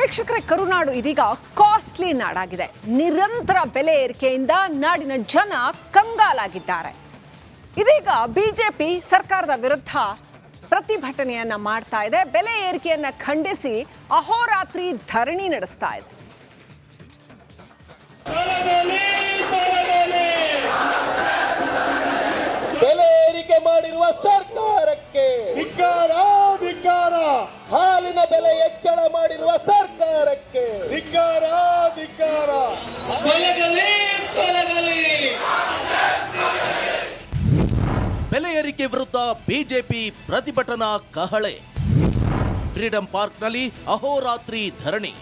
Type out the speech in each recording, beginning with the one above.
ವೀಕ್ಷಕರೇ, ಕರುನಾಡು ಇದೀಗ ಕಾಸ್ಟ್ಲಿ ನಾಡಾಗಿದೆ. ನಿರಂತರ ಬೆಲೆ ಏರಿಕೆಯಿಂದ ನಾಡಿನ ಜನ ಕಂಗಾಲಾಗಿದ್ದಾರೆ. ಇದೀಗ ಬಿಜೆಪಿ ಸರ್ಕಾರದ ವಿರುದ್ಧ ಪ್ರತಿಭಟನೆಯನ್ನ ಮಾಡ್ತಾ ಇದೆ. ಬೆಲೆ ಏರಿಕೆಯನ್ನ ಖಂಡಿಸಿ ಅಹೋರಾತ್ರಿ ಧರಣಿ ನಡೆಸ್ತಾ ಇದೆ. ಬೆಲೆ ಏರಿಕೆ ಮಾಡಿರುವ ಸರ್ಕಾರಕ್ಕೆ ಧಿಕ್ಕಾರ, ಧಿಕ್ಕಾರ. ಹಾಲಿನ ಬೆಲೆ ಹೆಚ್ಚಳ ಮಾಡಿರುವ ಸರ್ಕಾರಕ್ಕೆ ಧಿಕ್ಕಾರ, ಧಿಕ್ಕಾರ. ಬೆಲೆ ಏರಿಕೆ ವಿರುದ್ಧ ಬಿಜೆಪಿ ಪ್ರತಿಭಟನಾ ಕಹಳೆ. ಫ್ರೀಡಂ ಪಾರ್ಕ್ನಲ್ಲಿ ಅಹೋರಾತ್ರಿ ಧರಣಿ.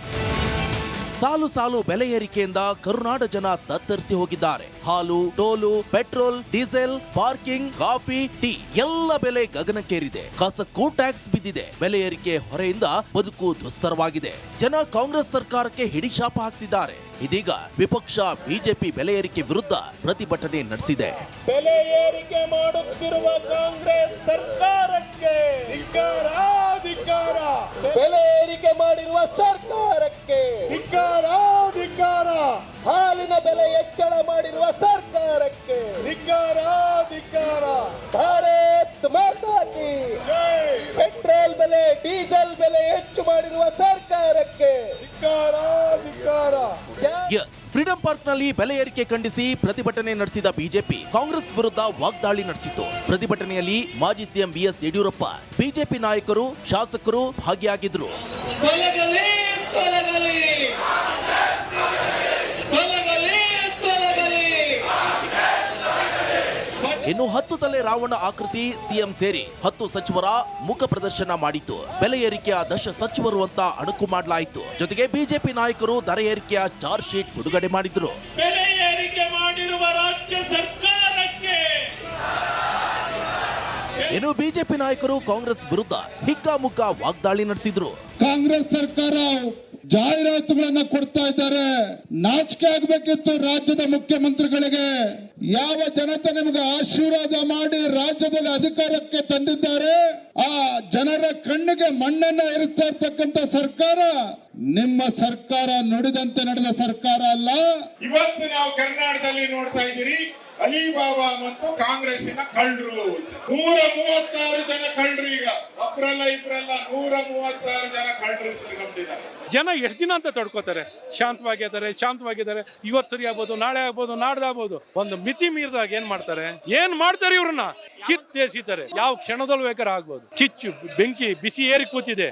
ಸಾಲು ಸಾಲು ಬೆಲೆ ಏರಿಕೆಯಿಂದ ಕರುನಾಡ ಜನ ತತ್ತರಿಸಿ ಹೋಗಿದ್ದಾರೆ. ಹಾಲು, toll, petrol, diesel, parking, coffee, tea ಎಲ್ಲ ಬೆಲೆ ಗಗನಕ್ಕೇರಿದೆ. ಕಸಕ್ಕೂ ಟ್ಯಾಕ್ಸ್ ಬಿದ್ದಿದೆ. ಬೆಲೆ ಏರಿಕೆ ಹೊರೆಯಿಂದ ಬದುಕು ದುಸ್ತರವಾಗಿದೆ. ಜನ ಕಾಂಗ್ರೆಸ್ ಸರ್ಕಾರಕ್ಕೆ ಹಿಡಿಶಾಪ ಹಾಕ್ತಿದ್ದಾರೆ. ಇದೀಗ ವಿಪಕ್ಷ ಬಿಜೆಪಿ ಬೆಲೆ ಏರಿಕೆ ವಿರುದ್ಧ ಪ್ರತಿಭಟನೆ ನಡೆಸಿದೆ. ಬೆಲೆ ಏರಿಕೆ ಮಾಡುತ್ತಿರುವ ಕಾಂಗ್ರೆಸ್ ಸರ್ಕಾರಕ್ಕೆ ಧಿಕ್ಕಾರ, ಧಿಕ್ಕಾರ. ಬೆಲೆ ಏರಿಕೆ ಮಾಡಿರುವ ಸರ್ಕಾರಕ್ಕೆ ಧಿಕ್ಕಾರ, ಧಿಕ್ಕಾರ. ಹಾಲಿನ ಬೆಲೆ ಹೆಚ್ಚಳ ಮಾಡಿರುವ ಸರ್ಕಾರಕ್ಕೆ ಧಿಕ್ಕಾರ, ಧಿಕ್ಕಾರ. ಭಾರತ್ ಮಾತಾ ಕೀ ಜೈ. ಪೆಟ್ರೋಲ್ ಬೆಲೆ, ಡೀಸೆಲ್ ಬೆಲೆ ಹೆಚ್ಚು ಮಾಡಿರುವ ಸರ್ಕಾರಕ್ಕೆ ಧಿಕ್ಕಾರ, ಧಿಕ್ಕಾರ. ಫ್ರೀಡಂ ಪಾರ್ಕ್ ನಲ್ಲಿ ಬೆಲೆ ಏರಿಕೆ ಖಂಡಿಸಿ ಪ್ರತಿಭಟನೆ ನಡೆಸಿದ ಬಿಜೆಪಿ ಕಾಂಗ್ರೆಸ್ ವಿರುದ್ಧ ವಾಗ್ದಾಳಿ ನಡೆಸಿತು. ಪ್ರತಿಭಟನೆಯಲ್ಲಿ ಮಾಜಿ ಸಿಎಂ ಬಿಎಸ್ ಯಡಿಯೂರಪ್ಪ, ಬಿಜೆಪಿ ನಾಯಕರು, ಶಾಸಕರು ಭಾಗಿಯಾಗಿದ್ರು. ಇನ್ನು 10 ತಲೆ ರಾವಣ ಆಕೃತಿ ಸಿಎಂ ಸೇರಿ 10 ಸಚಿವರ ಮುಖ ಪ್ರದರ್ಶನ ಮಾಡಿತು. ಬೆಲೆ ಏರಿಕೆಯ 10 ಸಚಿವರು ಅಂತ ಅಣಕು ಮಾಡಲಾಯಿತು. ಜೊತೆಗೆ ಬಿಜೆಪಿ ನಾಯಕರು ದರ ಏರಿಕೆಯ ಚಾರ್ಜ್ ಶೀಟ್ ಬಿಡುಗಡೆ ಮಾಡಿದ್ರು. ಬೆಲೆ ಏರಿಕೆ ಮಾಡಿರುವ ರಾಜ್ಯ ಸರ್ಕಾರಕ್ಕೆ. ಇನ್ನು ಬಿಜೆಪಿ ನಾಯಕರು ಕಾಂಗ್ರೆಸ್ ವಿರುದ್ಧ ಹಿಕ್ಕಾಮುಕ್ಕಾ ವಾಗ್ದಾಳಿ ನಡೆಸಿದ್ರು. ಕಾಂಗ್ರೆಸ್ ಸರ್ಕಾರ ಜಾಹೀರಾತುಗಳನ್ನ ಕೊಡ್ತಾ ಇದ್ದಾರೆ. ನಾಚಿಕೆ ಆಗಬೇಕಿತ್ತು ರಾಜ್ಯದ ಮುಖ್ಯಮಂತ್ರಿಗಳಿಗೆ. ಯಾವ ಜನತೆ ನಿಮಗೆ ಆಶೀರ್ವಾದ ಮಾಡಿ ರಾಜ್ಯದಲ್ಲಿ ಅಧಿಕಾರಕ್ಕೆ ತಂದಿದ್ದಾರೆ, ಆ ಜನರ ಕಣ್ಣಿಗೆ ಮಣ್ಣನ್ನ ಇರುತ್ತಾ ಇರ್ತಕ್ಕಂಥ ಸರ್ಕಾರ ನಿಮ್ಮ ಸರ್ಕಾರ ನುಡಿದಂತೆ ನಡೆದ ಸರ್ಕಾರ ಅಲ್ಲ. ಇವತ್ತು ನಾವು ಕರ್ನಾಟಕದಲ್ಲಿ ನೋಡ್ತಾ ಇದ್ದೀರಿ, ಅಲಿಬಾಬಾ ಮತ್ತು ಕಾಂಗ್ರೆಸ್ಸಿನ ಕಳ್ಳರು. 136 ಜನ ಕಳ್ಳರು. ಈಗ ಒಬ್ಬರಲ್ಲ ಇಬ್ಬರಲ್ಲ, 136 ಜನ ಕಳ್ಳರು ಸಿಕ್ಕೊಂಡಿದ್ದಾರೆ. ಜನ ಎಷ್ಟು ದಿನ ಅಂತ ತಡ್ಕೋತಾರೆ? ಶಾಂತವಾಗಿದ್ದಾರೆ. ಇವತ್ತು ಸರಿ ಆಗ್ಬೋದು, ನಾಳೆ ಆಗ್ಬೋದು, ನಾಡ್ದಾಗ್ಬೋದು. ಒಂದು ಮಿತಿ ಮೀರಿದಾಗ ಏನ್ ಮಾಡ್ತಾರೆ ಇವ್ರನ್ನ ಕಿತ್ತೆಸಿತಾರೆ. ಯಾವ ಕ್ಷಣದಲ್ಲೂ ಬೇಕಾದ್ರೆ ಆಗ್ಬೋದು. ಕಿಚ್ಚು ಬೆಂಕಿ ಬಿಸಿ ಏರಿ ಕೂತಿದೆ,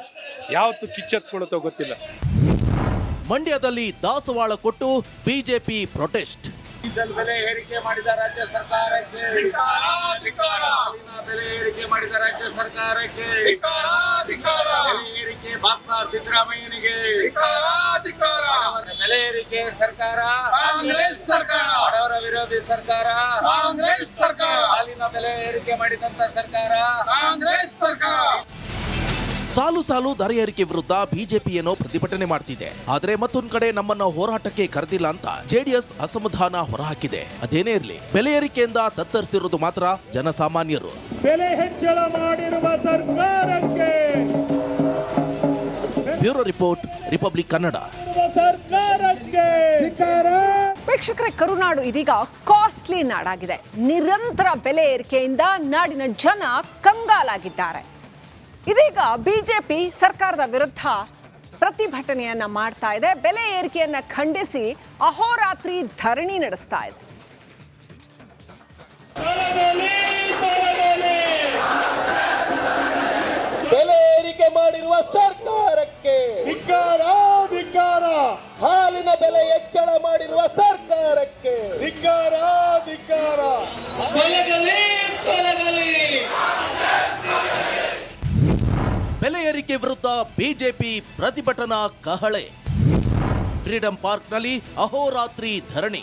ಯಾವತ್ತು ಕಿಚ್ಚೆತ್ಕೊಳ್ಳುತ್ತೋ ಗೊತ್ತಿಲ್ಲ. ಮಂಡ್ಯದಲ್ಲಿ ದಾಸವಾಳ ಕೊಟ್ಟು ಬಿಜೆಪಿ ಪ್ರೊಟೆಸ್ಟ್. ಡೀಸೆಲ್ ಬೆಲೆ ಏರಿಕೆ ಮಾಡಿದ ರಾಜ್ಯ ಸರ್ಕಾರಕ್ಕೆ ಧಿಕ್ಕಾರ, ಧಿಕ್ಕಾರ. ಬೆಲೆ ಏರಿಕೆ ಮಾಡಿದ ರಾಜ್ಯ ಸರ್ಕಾರಕ್ಕೆ ಧಿಕ್ಕಾರ, ಧಿಕ್ಕಾರ. ಬೆಲೆ ಏರಿಕೆ ಬಾಕ್ಸ ಸಿದ್ದರಾಮಯ್ಯನಿಗೆ ಧಿಕ್ಕಾರ, ಧಿಕ್ಕಾರ. ಬೆಲೆ ಏರಿಕೆ ಸರ್ಕಾರ ಕಾಂಗ್ರೆಸ್ ಸರ್ಕಾರ, ಬಡವರ ವಿರೋಧಿ ಸರ್ಕಾರ ಕಾಂಗ್ರೆಸ್ ಸರ್ಕಾರ. ಹಾಲಿನ ಬೆಲೆ ಏರಿಕೆ ಮಾಡಿದಂತ ಸರ್ಕಾರ ಕಾಂಗ್ರೆಸ್ ಸರ್ಕಾರ. ಸಾಲು ಸಾಲು ದರ ಏರಿಕೆ ವಿರುದ್ಧ ಬಿಜೆಪಿ ಏನೋ ಪ್ರತಿಭಟನೆ ಮಾಡ್ತಿದೆ. ಆದರೆ ಮತ್ತೊಂದು ಕಡೆ ನಮ್ಮನ್ನ ಹೋರಾಟಕ್ಕೆ ಕರೆದಿಲ್ಲ ಅಂತ ಜೆಡಿಎಸ್ ಅಸಮಾಧಾನ ಹೊರಹಾಕಿದೆ. ಅದೇನೇ ಇರಲಿ, ಬೆಲೆ ಏರಿಕೆಯಿಂದ ತತ್ತರಿಸಿರುವುದು ಮಾತ್ರ ಜನಸಾಮಾನ್ಯರು. ಬೆಲೆ ಹೆಚ್ಚಳ ಮಾಡಿರುವ ಸರ್ಕಾರಕ್ಕೆ ಬ್ಯೂರೋ ರಿಪೋರ್ಟ್, ರಿಪಬ್ಲಿಕ್ ಕನ್ನಡ. ವೀಕ್ಷಕರೇ, ಕರುನಾಡು ಇದೀಗ ಕಾಸ್ಟ್ಲಿ ನಾಡಾಗಿದೆ. ನಿರಂತರ ಬೆಲೆ ಏರಿಕೆಯಿಂದ ನಾಡಿನ ಜನ ಕಂಗಾಲಾಗಿದ್ದಾರೆ. ಇದೀಗ ಬಿಜೆಪಿ ಸರ್ಕಾರದ ವಿರುದ್ಧ ಪ್ರತಿಭಟನೆಯನ್ನ ಮಾಡ್ತಾ ಇದೆ. ಬೆಲೆ ಏರಿಕೆಯನ್ನ ಖಂಡಿಸಿ ಅಹೋರಾತ್ರಿ ಧರಣಿ ನಡೆಸ್ತಾ ಇದೆ. ಬೆಲೆ ಏರಿಕೆ ಮಾಡಿರುವ ಸರ್ಕಾರಕ್ಕೆ ಧಿಕ್ಕಾರ, ಧಿಕ್ಕಾರ. ಹಾಲಿನ ಬೆಲೆ ಹೆಚ್ಚಳ ಮಾಡಿರುವ ಸರ್ಕಾರಕ್ಕೆ ಧಿಕ್ಕಾರ, ಧಿಕ್ಕಾರ. ಬೆಲೆ ಏರಿಕೆ ವಿರುದ್ಧ ಬಿಜೆಪಿ ಪ್ರತಿಭಟನಾ ಕಹಳೆ. ಫ್ರೀಡಂ ಪಾರ್ಕ್ನಲ್ಲಿ ಅಹೋರಾತ್ರಿ ಧರಣಿ.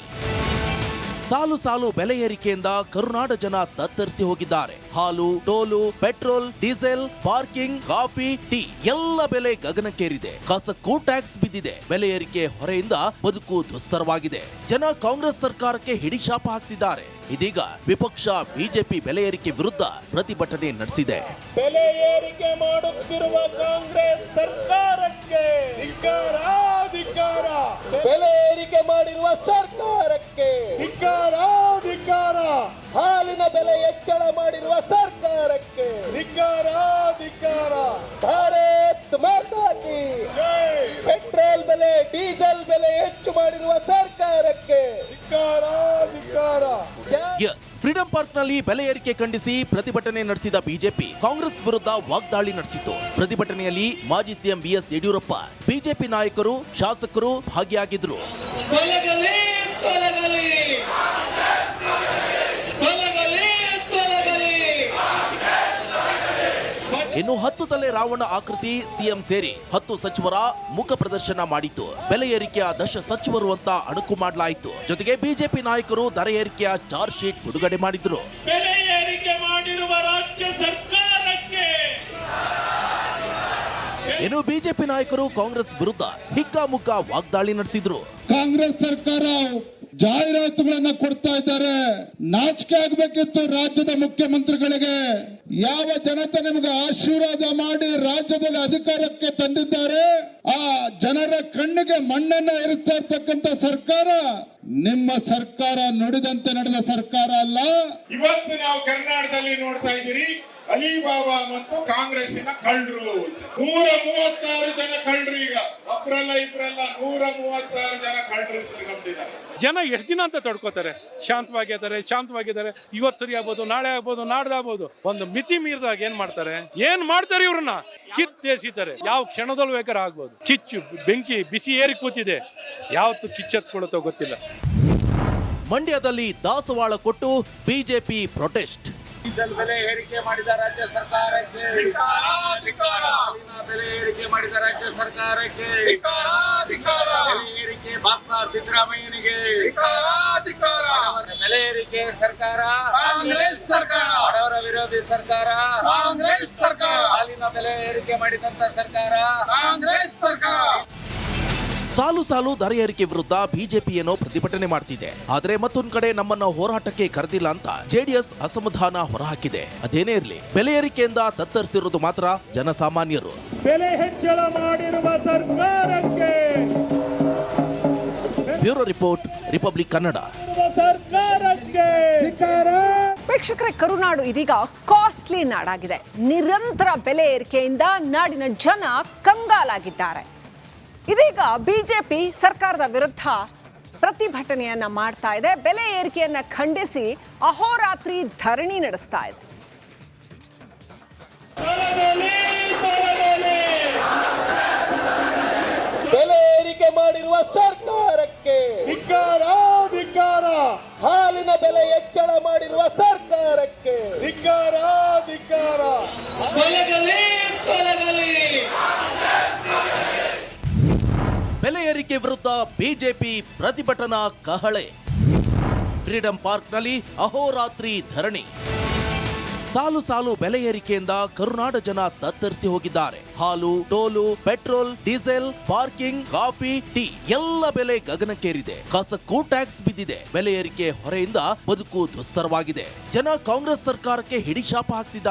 ಸಾಲು ಸಾಲು ಬೆಲೆ ಏರಿಕೆಯಿಂದ ಕರುನಾಡ ಜನ ತತ್ತರಿಸಿ ಹೋಗಿದ್ದಾರೆ. ಹಾಲು, toll, petrol, diesel, parking, coffee, tea ಎಲ್ಲ ಬೆಲೆ ಗಗನಕ್ಕೇರಿದೆ. ಕಸಕ್ಕೂ ಟ್ಯಾಕ್ಸ್ ಬಿದ್ದಿದೆ. ಬೆಲೆ ಏರಿಕೆ ಹೊರೆಯಿಂದ ಬದುಕು ದುಸ್ತರವಾಗಿದೆ. ಜನ ಕಾಂಗ್ರೆಸ್ ಸರ್ಕಾರಕ್ಕೆ ಹಿಡಿಶಾಪ ಹಾಕ್ತಿದ್ದಾರೆ. ಇದೀಗ ವಿಪಕ್ಷ ಬಿಜೆಪಿ ಬೆಲೆ ಏರಿಕೆ ವಿರುದ್ಧ ಪ್ರತಿಭಟನೆ ನಡೆಸಿದೆ. ಬೆಲೆ ಏರಿಕೆ ಮಾಡುತ್ತಿರುವ ಕಾಂಗ್ರೆಸ್ ಸರ್ಕಾರಕ್ಕೆ ಧಿಕ್ಕಾರ, ಬೆಲೆ ಏರಿಕೆ ಮಾಡಿರುವ ಸರ್ಕಾರಕ್ಕೆ ಧಿಕ್ಕಾರ ಧಿಕ್ಕಾರ ಹಾಲಿನ ಬೆಲೆ ಹೆಚ್ಚಳ ಮಾಡಿರುವ ಸರ್ಕಾರಕ್ಕೆ ಧಿಕ್ಕಾರ ಧಿಕ್ಕಾರ ಭಾರತ್ ಮಾತಾ ಕಿ ಪೆಟ್ರೋಲ್ ಬೆಲೆ ಡೀಸೆಲ್ ಬೆಲೆ ಹೆಚ್ಚು ಮಾಡಿರುವ ಸರ್ಕಾರಕ್ಕೆ ಧಿಕ್ಕಾರ ಧಿಕ್ಕಾರ ಎಸ್, ಫ್ರೀಡಂ ಪಾರ್ಕ್ನಲ್ಲಿ ಬೆಲೆ ಏರಿಕೆ ಖಂಡಿಸಿ ಪ್ರತಿಭಟನೆ ನಡೆಸಿದ ಬಿಜೆಪಿ ಕಾಂಗ್ರೆಸ್ ವಿರುದ್ಧ ವಾಗ್ದಾಳಿ ನಡೆಸಿತು. ಪ್ರತಿಭಟನೆಯಲ್ಲಿ ಮಾಜಿ ಸಿಎಂ ಬಿಎಸ್ ಯಡಿಯೂರಪ್ಪ, ಬಿಜೆಪಿ ನಾಯಕರು, ಶಾಸಕರು ಭಾಗಿಯಾಗಿದ್ರು. ತೊಲಗಲಿ ತೊಲಗಲಿ ತೊಲಗಲಿ ತೊಲಗಲಿ. ಇನ್ನು 10 ತಲೆ ರಾವಣ ಆಕೃತಿ ಸಿಎಂ ಸೇರಿ 10 ಸಚಿವರ ಮುಖ ಪ್ರದರ್ಶನ ಮಾಡಿತು. ಬೆಲೆ ಏರಿಕೆಯ 10 ಸಚಿವರು ಅಂತ ಅಣಕು ಮಾಡಲಾಯಿತು. ಜೊತೆಗೆ ಬಿಜೆಪಿ ನಾಯಕರು ದರ ಏರಿಕೆಯ ಚಾರ್ಜ್ ಶೀಟ್ ಬಿಡುಗಡೆ ಮಾಡಿದ್ರು. ಬೆಲೆ ಏರಿಕೆ ಮಾಡಿರುವ ರಾಜ್ಯ ಸರ್ಕಾರಕ್ಕೆ ಇನ್ನು ಬಿಜೆಪಿ ನಾಯಕರು ಕಾಂಗ್ರೆಸ್ ವಿರುದ್ಧ ಹಿಕ್ಕಾಮುಕ್ಕ ವಾಗ್ದಾಳಿ ನಡೆಸಿದ್ರು. ಕಾಂಗ್ರೆಸ್ ಸರ್ಕಾರ ಜಾಹೀರಾತುಗಳನ್ನ ಕೊಡ್ತಾ ಇದ್ದಾರೆ. ನಾಚಿಕೆ ಆಗ್ಬೇಕಿತ್ತು ರಾಜ್ಯದ ಮುಖ್ಯಮಂತ್ರಿಗಳಿಗೆ. ಯಾವ ಜನತೆ ನಿಮಗೆ ಆಶೀರ್ವಾದ ಮಾಡಿ ರಾಜ್ಯದಲ್ಲಿ ಅಧಿಕಾರಕ್ಕೆ ತಂದಿದ್ದಾರೆ, ಆ ಜನರ ಕಣ್ಣಿಗೆ ಮಣ್ಣನ್ನ ಇರುತ್ತಾ ಇರ್ತಕ್ಕಂಥ ಸರ್ಕಾರ ನಿಮ್ಮ ಸರ್ಕಾರ, ನುಡಿದಂತೆ ನಡೆದ ಸರ್ಕಾರ ಅಲ್ಲ. ಇವತ್ತು ನಾವು ಕರ್ನಾಟಕದಲ್ಲಿ ನೋಡ್ತಾ ಇದ್ದೀರಿ, ಅಲಿಬಾಬಾ ಮತ್ತು ಕಾಂಗ್ರೆಸ್ಸಿನ ಕಳ್ಳರು. 136 ಜನ ಕಳ್ಳರು. ಈಗ ಒಬ್ಬರಲ್ಲ ಇಬ್ಬರಲ್ಲ 136 ಜನ ಕಳ್ಳರು ಸಿಲ್ಕೊಂಡಿದ್ದಾರೆ. ಜನ ಎಷ್ಟು ದಿನ ಅಂತ ತಡ್ಕೋತಾರೆ? ಶಾಂತವಾಗಿದ್ದಾರೆ. ಇವತ್ತು ಸರಿ ಆಗ್ಬೋದು, ನಾಳೆ ಆಗ್ಬೋದು, ನಾಡ್ದಾಗ್ಬೋದು. ಒಂದು ಮಿತಿ ಮೀರಿದಾಗ ಏನ್ ಮಾಡ್ತಾರೆ ಇವ್ರನ್ನ ಕಿತ್ತೆಸಿತಾರೆ. ಯಾವ ಕ್ಷಣದಲ್ಲೂ ಬೇಕಾದ್ರೆ ಆಗ್ಬೋದು. ಕಿಚ್ಚು ಬೆಂಕಿ ಬಿಸಿ ಏರಿ ಕೂತಿದೆ, ಯಾವತ್ತು ಕಿಚ್ಚೆತ್ಕೊಳ್ಳುತ್ತೋ ಗೊತ್ತಿಲ್ಲ. ಮಂಡ್ಯದಲ್ಲಿ ದಾಸವಾಳ ಕೊಟ್ಟು ಬಿಜೆಪಿ ಪ್ರೊಟೆಸ್ಟ್. ಡೀಸೆಲ್ ಬೆಲೆ ಏರಿಕೆ ಮಾಡಿದ ರಾಜ್ಯ ಸರ್ಕಾರಕ್ಕೆ ಧಿಕ್ಕಾರ ಧಿಕ್ಕಾರ. ಹಾಲಿನ ಬೆಲೆ ಏರಿಕೆ ಮಾಡಿದ ರಾಜ್ಯ ಸರ್ಕಾರಕ್ಕೆ ಧಿಕ್ಕಾರ ಧಿಕ್ಕಾರ. ಬೆಲೆ ಏರಿಕೆ ಬಾಕ್ಸ ಸಿದ್ದರಾಮಯ್ಯನಿಗೆ ಧಿಕ್ಕಾರ ಧಿಕ್ಕಾರ. ಬೆಲೆ ಏರಿಕೆ ಸರ್ಕಾರ ಕಾಂಗ್ರೆಸ್ ಸರ್ಕಾರ, ಬಡವರ ವಿರೋಧಿ ಸರ್ಕಾರ ಕಾಂಗ್ರೆಸ್ ಸರ್ಕಾರ. ಹಾಲಿನ ಬೆಲೆ ಏರಿಕೆ ಮಾಡಿದಂತ ಸರ್ಕಾರ ಕಾಂಗ್ರೆಸ್ ಸರ್ಕಾರ. ಸಾಲು ಸಾಲು ದರ ಏರಿಕೆ ವಿರುದ್ಧ ಬಿಜೆಪಿ ಏನೋ ಪ್ರತಿಭಟನೆ ಮಾಡ್ತಿದೆ. ಆದರೆ ಮತ್ತೊಂದು ಕಡೆ ನಮ್ಮನ್ನ ಹೋರಾಟಕ್ಕೆ ಕರೆದಿಲ್ಲ ಅಂತ ಜೆಡಿಎಸ್ ಅಸಮಾಧಾನ ಹೊರಹಾಕಿದೆ. ಅದೇನೇ ಇರಲಿ, ಬೆಲೆ ಏರಿಕೆಯಿಂದ ತತ್ತರಿಸಿರೋದು ಮಾತ್ರ ಜನಸಾಮಾನ್ಯರು. ಬೆಲೆ ಹೆಚ್ಚಳ ಮಾಡಿರುವ ಸರ್ಕಾರಕ್ಕೆ ಬ್ಯೂರೋ ರಿಪೋರ್ಟ್, ರಿಪಬ್ಲಿಕ್ ಕನ್ನಡ. ಸರ್ಕಾರಕ್ಕೆ ವೀಕ್ಷಕರೇ, ಕರುನಾಡು ಇದೀಗ ಕಾಸ್ಟ್ಲಿ ನಾಡಾಗಿದೆ. ನಿರಂತರ ಬೆಲೆ ಏರಿಕೆಯಿಂದ ನಾಡಿನ ಜನ ಕಂಗಾಲಾಗಿದ್ದಾರೆ. ಇದೀಗ ಬಿಜೆಪಿ ಸರ್ಕಾರದ ವಿರುದ್ಧ ಪ್ರತಿಭಟನೆಯನ್ನ ಮಾಡ್ತಾ ಇದೆ. ಬೆಲೆ ಏರಿಕೆಯನ್ನ ಖಂಡಿಸಿ ಅಹೋರಾತ್ರಿ ಧರಣಿ ನಡೆಸ್ತಾ ಇದೆ. ಬೆಲೆ ಏರಿಕೆ ಮಾಡಿರುವ ಸರ್ಕಾರಕ್ಕೆ ಧಿಕ್ಕಾರ ಧಿಕ್ಕಾರ ಹಾಲಿನ ಬೆಲೆ ಹೆಚ್ಚಳ ಮಾಡಿರುವ ಸರ್ಕಾರಕ್ಕೆ ಧಿಕ್ಕಾರ ಧಿಕ್ಕಾರ ತೊಲಗಲಿ ತೊಲಗಲಿ. ಬೆಲೆ ಏರಿಕೆ ವಿರುದ್ಧ ಬಿಜೆಪಿ ಪ್ರತಿಭಟನಾ ಕಹಳೆ. ಫ್ರೀಡಂ ಪಾರ್ಕ್ನಲ್ಲಿ ಅಹೋರಾತ್ರಿ ಧರಣಿ. ಸಾಲು ಸಾಲು ಬೆಲೆ ಏರಿಕೆಯಿಂದ ಕರುನಾಡ ಜನ ತತ್ತರಿಸಿ ಹೋಗಿದ್ದಾರೆ. ಹಾಲು, toll, petrol, diesel, parking, coffee, tea ಎಲ್ಲ ಬೆಲೆ ಗಗನಕ್ಕೇರಿದೆ. ಕಸಕ್ಕೂ ಟ್ಯಾಕ್ಸ್ ಬಿದ್ದಿದೆ. ಬೆಲೆ ಏರಿಕೆ ಹೊರೆಯಿಂದ ಬದುಕು ದುಸ್ತರವಾಗಿದೆ. ಜನ ಕಾಂಗ್ರೆಸ್ ಸರ್ಕಾರಕ್ಕೆ ಹಿಡಿಶಾಪ ಹಾಕ್ತಿದ್ದಾರೆ.